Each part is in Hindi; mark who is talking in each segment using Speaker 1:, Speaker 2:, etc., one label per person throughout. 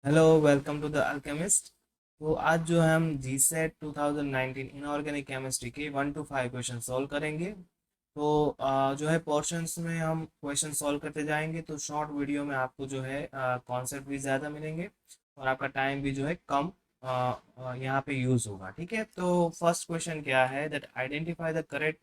Speaker 1: Hello, welcome to the alchemist. तो आज जो है हम जी सेट 2019 इनऑर्गेनिक केमिस्ट्री के 1 to 5 क्वेश्चन सॉल्व करेंगे। तो जो है पोर्शंस में हम क्वेश्चन सॉल्व करते जाएंगे, तो शॉर्ट वीडियो में आपको जो है कॉन्सेप्ट भी ज़्यादा मिलेंगे और आपका टाइम भी जो है कम यहाँ पे यूज़ होगा। ठीक है, तो फर्स्ट क्वेश्चन क्या है, that identify the correct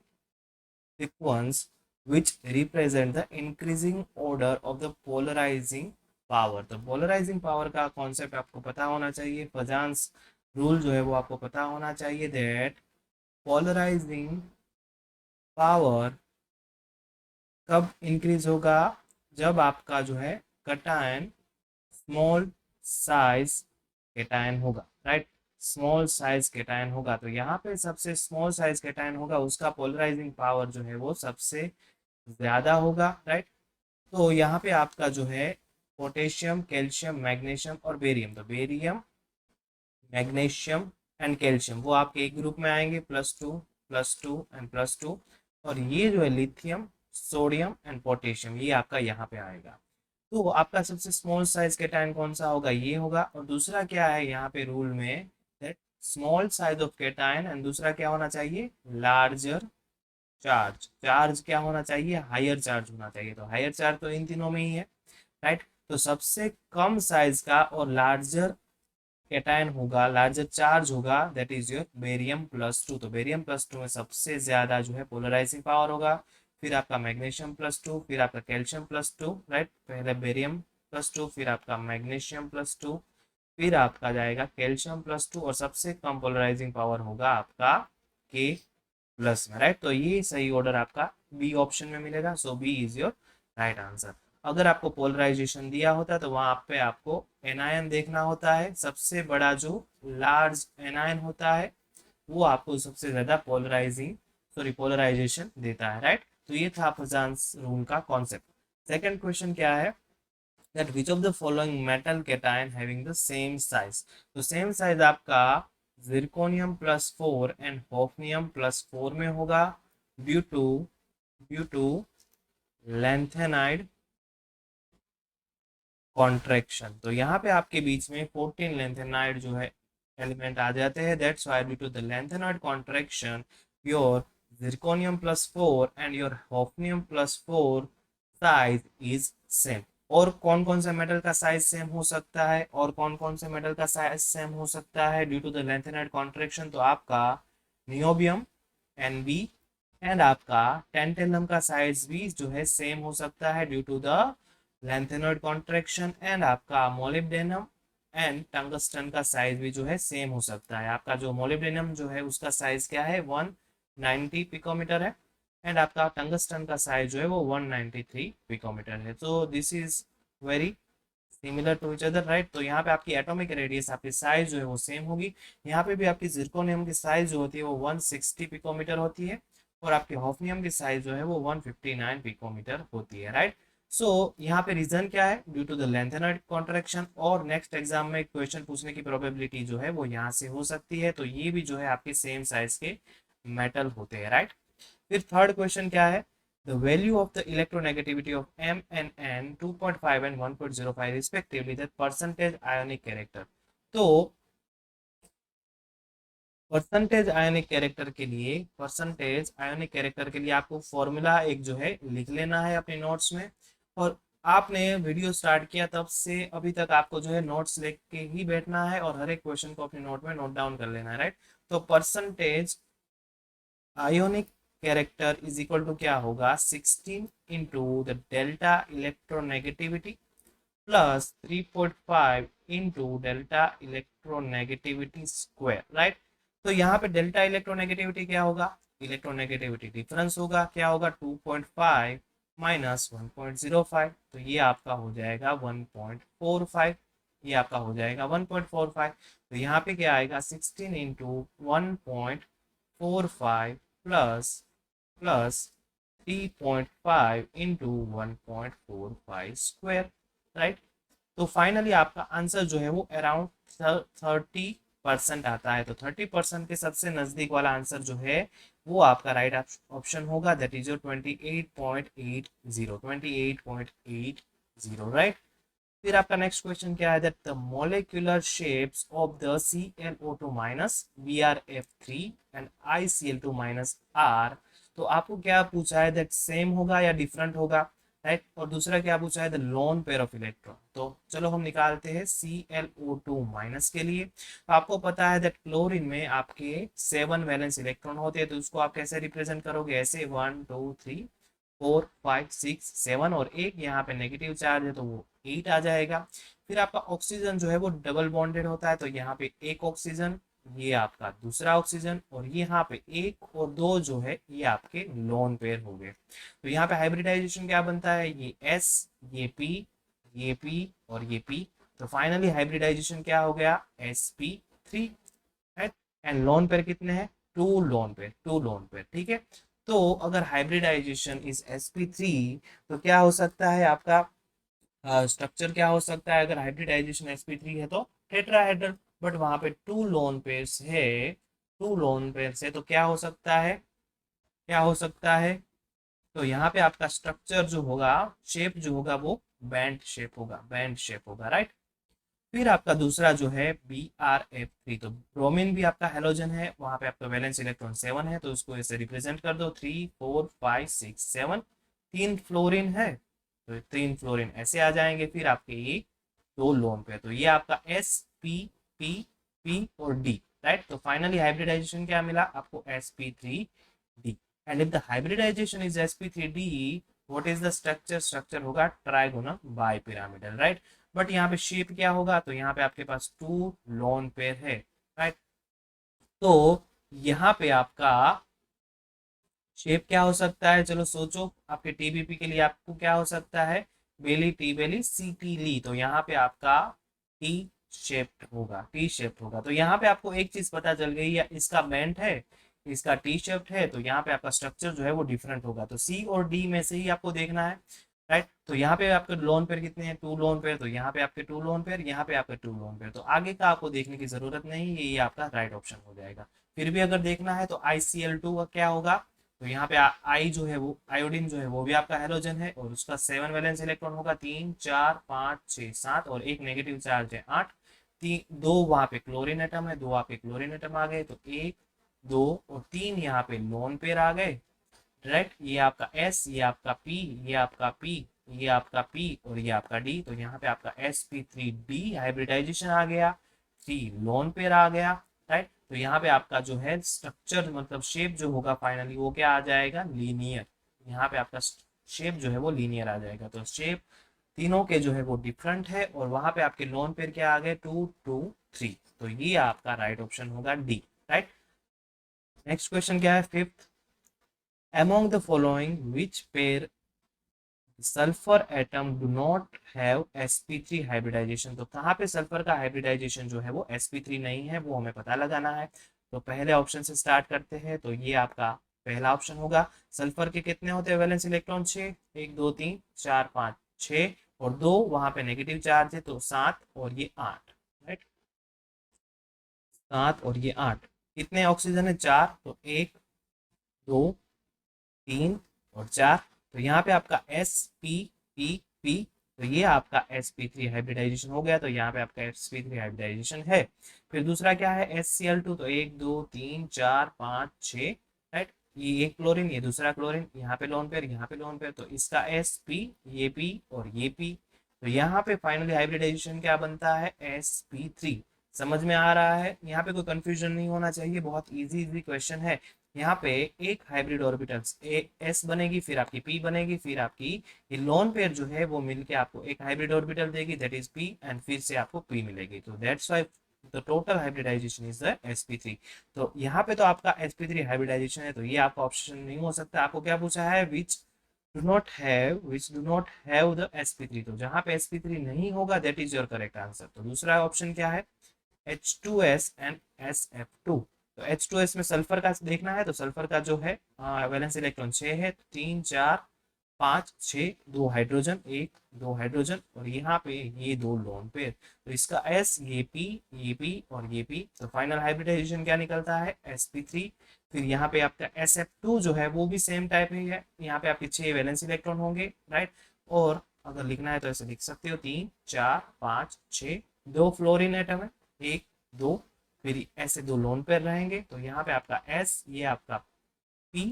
Speaker 1: sequence which represent the increasing order of the polarizing power। तो polarizing power का कॉन्सेप्ट आपको पता होना चाहिए, फजान्स रूल जो है वो आपको पता होना चाहिए, दैट polarizing पावर कब इंक्रीज होगा, जब आपका जो है कटायन स्मॉल साइज केटायन होगा, राइट। स्मॉल साइज केटायन होगा, तो यहाँ पे सबसे स्मॉल साइज केटायन होगा, उसका पोलराइजिंग पावर जो है वो सबसे ज्यादा होगा, राइट। तो यहाँ पे आपका जो है पोटेशियम, कैल्शियम, मैग्नीशियम और बेरियम, तो बेरियम, मैग्नीशियम एंड कैल्शियम वो आपके एक ग्रुप में आएंगे, +2 एंड +2। और ये जो है लिथियम, सोडियम एंड पोटेशियम, ये आपका यहाँ पे आएगा। तो आपका सबसे स्मॉल साइज केटायन कौन सा होगा, ये होगा। और दूसरा क्या है यहाँ पे रूल में, that small size of cation, and दूसरा क्या होना चाहिए, लार्जर चार्ज। चार्ज क्या होना चाहिए, हायर चार्ज होना चाहिए। तो हायर चार्ज तो इन तीनों में ही है, राइट। तो सबसे कम साइज का और लार्जर कैटायन होगा, लार्जर चार्ज होगा, दैट इज योर बेरियम +2। तो बेरियम +2 में सबसे ज्यादा जो है पोलराइजिंग पावर होगा। फिर आपका मैग्नीशियम +2, फिर आपका कैल्शियम +2, राइट। पहले बेरियम +2, फिर आपका मैग्नीशियम +2, फिर आपका जाएगा कैल्शियम +2, और सबसे कम पोलराइजिंग पावर होगा आपका के+ में, राइट। तो ये सही ऑर्डर आपका बी ऑप्शन में मिलेगा, so B is your right answer. अगर आपको पोलराइजेशन दिया होता तो वहां पे आपको एनायन देखना होता है, सबसे बड़ा जो लार्ज एनायन होता है वो आपको सबसे ज्यादा पोलराइजेशन देता है, राइट। तो ये था फजान्स रूल का कॉन्सेप्ट। सेकंड क्वेश्चन क्या है, that which of the following metal cation having the same size। तो सेम साइज आपका zirconium +4 एंड hafnium +4 में होगा, ड्यू टू lanthanide कॉन्ट्रैक्शन। तो यहाँ पे आपके बीच में 14 lanthanide जो है एलिमेंट आ जाते हैं, that's why due to the lanthanide contraction your zirconium +4 and your hafnium +4 size is same. और कौन कौन से मेटल का साइज सेम हो सकता है, और कौन कौन से मेटल का साइज सेम हो सकता है due to the lanthanide contraction, तो आपका नियोबियम Nb एंड आपका टेंटेलम का साइज भी जो है सेम हो सकता है due to the lanthanide contraction, and आपका मोलिब्डेनम एंड टंगस्टन का साइज भी जो है सेम हो सकता है। आपका जो मोलिब्डेनम जो है उसका साइज क्या है, 190 पिकोमीटर है, एंड आपका टंगस्टन का साइज जो है वो 193 पिकोमीटर है। तो this is very similar to each other, right. तो यहाँ पे आपकी एटॉमिक रेडियस, आपकी साइज जो है वो सेम होगी। यहाँ पे भी आपकी जिरकोनियम की साइज जो होती है वो 160 पिकोमीटर होती है, और आपके हॉफनियम की साइज जो है वो 159 पिकोमीटर होती है, राइट। सो यहाँ पे रीजन क्या है, due to the lanthanoid contraction. और नेक्स्ट एग्जाम में क्वेश्चन पूछने की प्रोबेबिलिटी जो है वो यहाँ से हो सकती है, तो ये भी जो है आपके सेम साइज के मेटल होते हैं, राइट। फिर थर्ड क्वेश्चन क्या है, the value of the electronegativity of M and N 2.5 and 1.05 respectively, that percentage ionic character। तो परसेंटेज आयोनिक कैरेक्टर के लिए आपको फॉर्मूला एक जो है लिख लेना है अपने नोट्स में। और आपने वीडियो स्टार्ट किया तब से अभी तक आपको जो है नोट्स लेके ही बैठना है, और हर एक क्वेश्चन को अपने नोट में नोट डाउन कर लेना है, राइट। तो percentage ionic character is equal to क्या होगा, 16 into the delta electronegativity plus 3.5 into delta electronegativity square, right. तो यहाँ पे डेल्टा इलेक्ट्रोनेगेटिविटी क्या होगा, इलेक्ट्रोनेगेटिविटी डिफरेंस होगा, क्या होगा 2.5 माइनस 1.05, तो ये आपका हो जाएगा 1.45। ये आपका हो जाएगा 1.45। तो यहाँ पे क्या आएगा, 16 into 1.45 plus plus 3.5 into 1.45 square, right. तो फाइनली आपका आंसर जो है वो अराउंड 30% आता है। तो 30% के सबसे नजदीक वाला आंसर जो है वो आपका राइट ऑप्शन होगा, दैट इज योर 28.80, 28.80, राइट। फिर आपका नेक्स्ट क्वेश्चन क्या है, that the molecular shapes of the ClO2 minus BrF3 and ICl2 minus R। तो आपको क्या पूछा है, दैट सेम होगा या डिफरेंट होगा, राइट। और दूसरा क्या पूछा है, the lone pair of electron. तो चलो हम निकालते हैं ClO2 माइनस के लिए। तो आपको पता है दैट क्लोरीन में आपके 7 वैलेंस इलेक्ट्रॉन होते हैं, तो उसको आप कैसे रिप्रेजेंट करोगे, ऐसे 1 2 3 4 5 6 7, और एक यहाँ पे नेगेटिव चार्ज है तो वो 8 आ जाएगा। फिर आपका ऑक्सीजन जो है वो डबल बॉन्डेड होता है, तो यहाँ पे एक ऑक्सीजन, ये आपका दूसरा ऑक्सीजन, और यहाँ पे एक और दो जो है ये आपके लोन पेयर हो गए। तो यहाँ पे हाइब्रिडाइजेशन क्या बनता है, ये S, ये P और ये P। तो फाइनली हाइब्रिडाइजेशन क्या हो गया, sp3, right. And lone pair कितने हैं, टू लोन पेयर, ठीक है। तो अगर हाइब्रिडाइजेशन इज sp3, तो क्या हो सकता है आपका स्ट्रक्चर, क्या हो सकता है अगर हाइब्रिडाइजेशन sp3 है तो टेट्राहेड्रल। बट वहां पे टू लोन पेयर्स है, तो क्या हो सकता है, क्या हो सकता है, तो यहाँ पे आपका स्ट्रक्चर जो होगा, शेप जो होगा वो बैंड शेप होगा, राइट। फिर आपका दूसरा जो है BrF3, तो ब्रोमीन भी आपका हेलोजन है, वहां पे आपका वैलेंस इलेक्ट्रॉन 7 है, तो उसको ऐसे रिप्रेजेंट कर दो 3 4 5 6 7। तीन फ्लोरीन है, तो तीन फ्लोरीन ऐसे आ जाएंगे। फिर आपके ये दो लोन पे, तो ये आपका S P और D, राइट। तो फाइनली हाइब्रिडाइजेशन क्या मिला आपको, sp3d। And if the hybridisation is sp3d, what is the structure, structure होगा ट्राइगोनल बाइपिरामिडल, राइट। बट यहाँ पे शेप क्या होगा, तो यहाँ पे आपके पास टू लोन पेयर है, राइट। तो यहाँ पे आपका शेप क्या हो सकता है, चलो सोचो, आपके TBP के लिए आपको क्या हो सकता है, बेली टी बेली सी टी ली। तो यहाँ पे आपका टी शेप्ड होगा। तो यहाँ पे आपको एक चीज पता चल गई है, इसका बेंट है, इसका टी शेप्ड है, तो यहाँ पे आपका स्ट्रक्चर जो है वो डिफरेंट होगा। तो C और D में से ही आपको देखना है, राइट। तो यहाँ पे आपके लोन पेयर कितने हैं, टू लोन पेयर, तो यहाँ पे आपके टू लोन पेयर, यहाँ पे आपके टू लोन पेयर। तो आगे का आपको देखने की जरूरत नहीं है, ये आपका राइट ऑप्शन हो जाएगा। फिर भी अगर देखना है तो ICl2 का क्या होगा, तो यहाँ पे आई जो है वो आयोडीन जो है वो भी आपका हेलोजन है, और उसका 7 वैलेंस इलेक्ट्रॉन होगा, 3 4 5 6 7, और एक नेगेटिव चार्ज है 8। तीन दो वहां पे क्लोरीन एटम है, दो आपके क्लोरीन एटम आ गए, तो एक दो और तीन यहाँ पे लोन पेयर आ गए, राइट। ये आपका S, ये आपका P, ये आपका P, ये आपका P और ये आपका D। तो यहाँ पे आपका sp3d हाइब्रिडाइजेशन आ गया, 3 लोन पेयर आ गया, राइट। तो यहाँ पे आपका जो है स्ट्रक्चर मतलब शेप जो होगा फाइनली वो क्या आ जाएगा, लीनियर। यहाँ पे आपका शेप जो है वो लीनियर आ जाएगा। तो शेप तीनों के जो है वो डिफरेंट है, और वहां पे आपके लोन पेयर क्या आ गए, 2 2 3। तो ये आपका राइट ऑप्शन होगा D, राइट। नेक्स्ट क्वेश्चन क्या है, fifth, among the following which pair sulphur atom do not have sp3 hybridisation. तो कहाँ पे सल्फर का हाइब्रिडाइजेशन जो है वो sp3 नहीं है, वो हमें पता लगाना है। तो पहले ऑप्शन से स्टार्ट करते हैं, तो ये आपका पहला ऑप्शन होगा। सल्फर के कितने होते हैं वैलेंस इलेक्ट्रॉन, 6, 1 2 3 4 5 6, और दो वहां पे नेगेटिव चार्ज है, तो 7 और ये 8, राइट। 7 और ये 8। कितने ऑक्सीजन है, 4, तो 1 2 3 और 4। तो यहाँ पे आपका sp तो ये आपका sp3 हाइब्रिडाइजेशन हो गया, तो यहाँ पे आपका sp3 हाइब्रिडाइजेशन है। फिर दूसरा क्या है, HCl2, तो 1 2 3 4 5 6, राइट। ये एक क्लोरीन, ये दूसरा क्लोरीन, यहाँ पे लोन पेयर, यहाँ पे लोन पेयर, तो इसका sp, ये p और ये p। तो यहाँ पे फाइनली हाइब्रिडाइजेशन क्या बनता है, sp3। समझ में आ रहा है, यहाँ पे कोई कंफ्यूजन नहीं होना चाहिए, बहुत इजी इजी क्वेश्चन है। यहाँ पे एक हाइब्रिड ऑर्बिटल्स S बनेगी, फिर आपकी P बनेगी, फिर आपकी ये लोन पेयर जो है वो मिलके आपको एक हाइब्रिड ऑर्बिटल देगी, दैट इज P, एंड फिर से आपको P मिलेगी। तो that's why the total hybridisation is the sp3। तो यहाँ पे तो आपका sp3 हाइब्रिडाइजेशन है, तो ये आपका ऑप्शन नहीं हो सकता। आपको क्या पूछा है, which do not have the sp3। तो जहाँ पे sp3 नहीं होगा, that is your correct answer. तो दूसरा ऑप्शन क्या है, H2S एंड SF2। तो H2S में सल्फर का देखना है, तो सल्फर का जो है वैलेंस इलेक्ट्रॉन 6 है, 3 4 5 6, दो हाइड्रोजन, एक दो हाइड्रोजन, और यहाँ पे ये दो लोन पेयर। तो इसका S, ये P और ये P। तो फाइनल हाइब्रिडाइजेशन क्या निकलता है, sp3। फिर यहाँ पे आपका SF2 जो है वो भी सेम टाइप ही है, यहाँ पे आपके 6 वैलेंस इलेक्ट्रॉन होंगे, राइट। और अगर लिखना है तो ऐसे लिख सकते हो, 3 4 5 6, 2 फ्लोरीन एटम है, 1 2, फिर ऐसे 2 लोन पेयर रहेंगे, तो यहाँ पे आपका एस, ये आपका पी,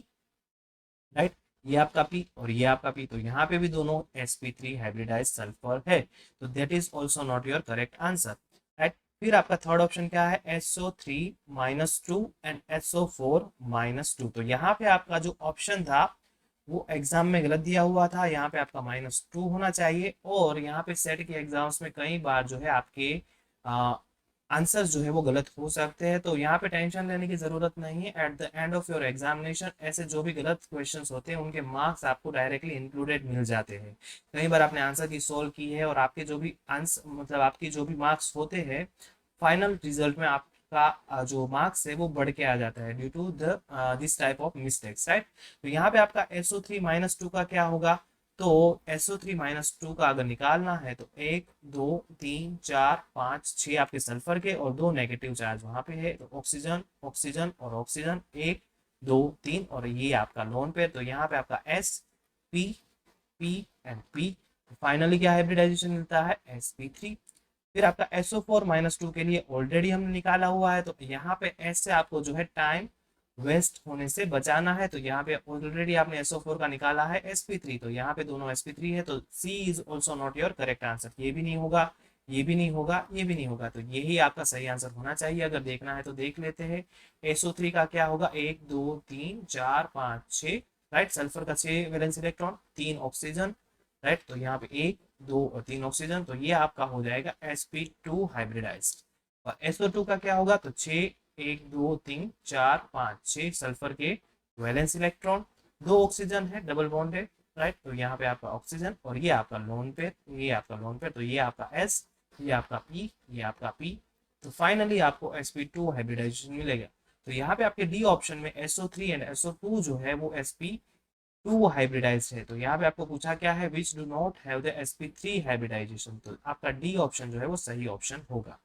Speaker 1: राइट, ये आपका पी और ये आपका पी, तो यहाँ पे भी दोनों sp3 हाइब्रिडाइज सल्फर है, तो that is also not your correct answer, right. फिर आपका थर्ड ऑप्शन क्या है, SO3-2 एंड SO4-2, तो यहाँ पे आपका जो ऑप्शन था वो एग्जाम में गलत दिया हुआ था, यहाँ पे आपका -2 होना चाहिए, और यहाँ पे सेट के एग्जाम्स में कई बार जो है आपके आंसर्स जो है वो गलत हो सकते हैं, तो यहाँ पे टेंशन लेने की जरूरत नहीं है। At the end of your examination ऐसे जो भी गलत क्वेश्चंस होते हैं उनके मार्क्स आपको डायरेक्टली इंक्लूडेड मिल जाते हैं। कई बार आपने आंसर की सोल्व की है और आपके जो भी आंसर मतलब आपकी जो भी मार्क्स होते हैं फाइनल रिजल्ट में आपका जो मार्क्स है वो बढ़ के आ जाता है due to the this type of mistakes, right. तो यहाँ पे आपका SO3-2 का क्या होगा, तो SO3-2 का अगर निकालना है तो 1 2 3 4 5 6 आपके सल्फर के और 2 नेगेटिव चार्ज वहां पे है, तो ऑक्सीजन ऑक्सीजन और ऑक्सीजन, 1 2 3, और ये आपका लोन पेयर, तो यहाँ पे आपका SP P and P, finally क्या हाइब्रिडाइजेशन मिलता है, sp3। फिर आपका SO4-2 के लिए ऑलरेडी हमने निकाला हुआ है, तो यहाँ पे S से आपको जो है टाइम वेस्ट होने से बचाना है, तो यहाँ पे ऑलरेडी आपने SO4 का निकाला है sp3, तो यहाँ पे दोनों sp3 है, तो C is also not your correct answer, ये भी नहीं होगा, ये भी नहीं होगा, ये भी नहीं होगा, तो यही आपका सही आंसर होना चाहिए। अगर देखना है तो देख लेते हैं, SO3 का क्या होगा, 1 2 3 4 5 6, राइट, सल्फर का 6 वैलेंस इलेक्ट्रॉन, 3 ऑक्सीजन, राइट, तो यहाँ पे 1 2 और 3 ऑक्सीजन, तो ये आपका हो जाएगा sp2 हाइब्रिडाइज्ड। और SO2 का क्या होगा, तो 6 1 2 3 4 5 6 सल्फर के वैलेंस इलेक्ट्रॉन, 2 ऑक्सीजन है, डबल बॉन्ड है, राइट, तो यहाँ पे आपका ऑक्सीजन और ये आपका लोन पेयर, ये आपका लोन पेयर, तो ये आपका S, ये आपका P, ये आपका P, तो फाइनली आपको sp2 हाइब्रिडाइजेशन मिलेगा। तो यहाँ पे आपके डी ऑप्शन में SO3 एंड SO2 जो है वो sp2 हाइब्रिडाइज्ड है, तो यहाँ पे आपको पूछा क्या है, which do not have the sp3 hybridisation, तो आपका डी ऑप्शन जो है वो सही ऑप्शन होगा।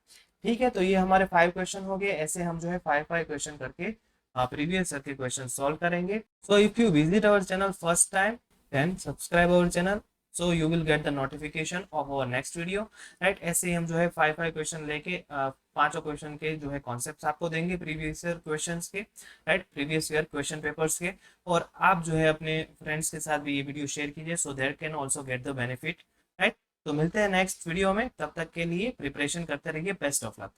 Speaker 1: ठीक है, तो ये हमारे 5 क्वेश्चन हो गए, ऐसे हम जो है 5 क्वेश्चन करके प्रीवियस ईयर के क्वेश्चन सॉल्व करेंगे। So if you visit our channel first time then subscribe our channel, so you will get the notification of our next video, right. ऐसे ही हम जो है 5 क्वेश्चन लेके पांचों क्वेश्चन के जो है कॉन्सेप्ट्स आपको देंगे प्रीवियस ईयर क्वेश्चंस के, right, previous year question papers के, और आप जो है अपने फ्रेंड्स के साथ भी ये वीडियो शेयर कीजिए so that can also get the benefit, right. तो मिलते हैं नेक्स्ट वीडियो में, तब तक के लिए प्रिपरेशन करते रहिए, बेस्ट ऑफ लक।